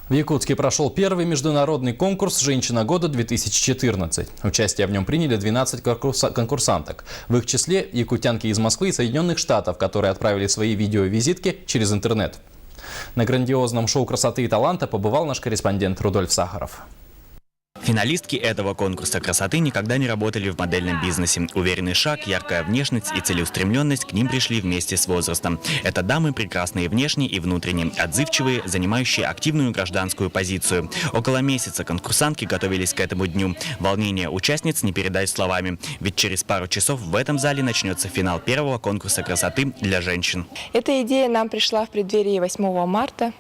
В Якутске прошел первый международный конкурс «Женщина года-2014». Участие в нем приняли 12 конкурсанток. В их числе якутянки из Москвы и Соединенных Штатов, которые отправили свои видеовизитки через интернет. На грандиозном шоу красоты и таланта побывал наш корреспондент Рудольф Сахаров. Финалистки этого конкурса красоты никогда не работали в модельном бизнесе. Уверенный шаг, яркая внешность и целеустремленность к ним пришли вместе с возрастом. Это дамы прекрасные внешне и внутренне, отзывчивые, занимающие активную гражданскую позицию. Около месяца конкурсантки готовились к этому дню. Волнение участниц не передать словами. Ведь через пару часов в этом зале начнется финал первого конкурса красоты для женщин. Эта идея нам пришла в преддверии 8 марта,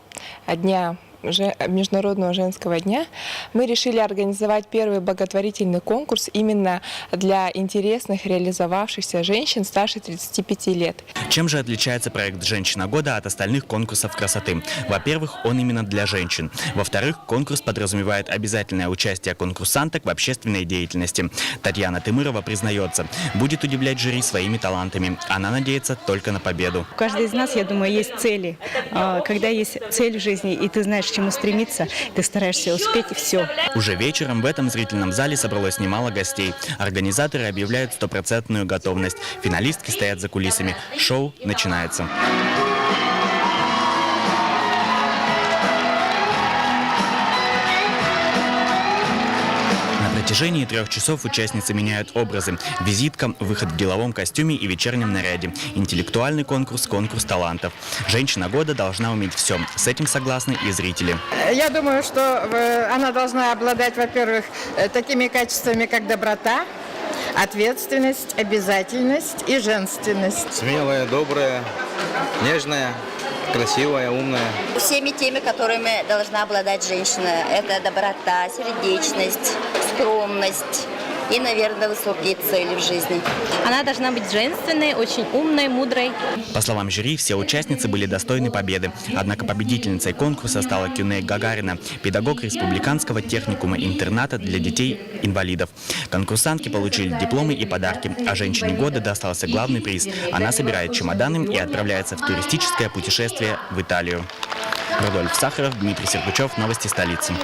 дня Международного женского дня. Мы решили организовать первый благотворительный конкурс именно для интересных, реализовавшихся женщин старше 35 лет. Чем же отличается проект «Женщина года» от остальных конкурсов красоты? Во-первых, он именно для женщин. Во-вторых, конкурс подразумевает обязательное участие конкурсанток в общественной деятельности. Татьяна Тымырова признается, будет удивлять жюри своими талантами. Она надеется только на победу. У каждой из нас, я думаю, есть цели. Когда есть цель в жизни, и ты знаешь, к чему стремиться, ты стараешься успеть, и все. Уже вечером в этом зрительном зале собралось немало гостей. Организаторы объявляют стопроцентную готовность. Финалистки стоят за кулисами. Шоу начинается. В течение 3 часов участницы меняют образы. Визитка, выход в деловом костюме и вечернем наряде. Интеллектуальный конкурс, конкурс талантов. Женщина года должна уметь все. С этим согласны и зрители. Я думаю, что она должна обладать, во-первых, такими качествами, как доброта, ответственность, обязательность и женственность. Смелая, добрая, нежная, красивая, умная. Всеми теми, которыми должна обладать женщина. Это доброта, сердечность, скромность и, наверное, высокие цели в жизни. Она должна быть женственной, очень умной, мудрой. По словам жюри, все участницы были достойны победы. Однако победительницей конкурса стала Кюне Гагарина, педагог республиканского техникума-интерната для детей-инвалидов. Конкурсантки получили дипломы и подарки, а женщине года достался главный приз. Она собирает чемоданы и отправляется в туристическое путешествие в Италию. Рудольф Сахаров, Дмитрий Сергучев, новости столицы.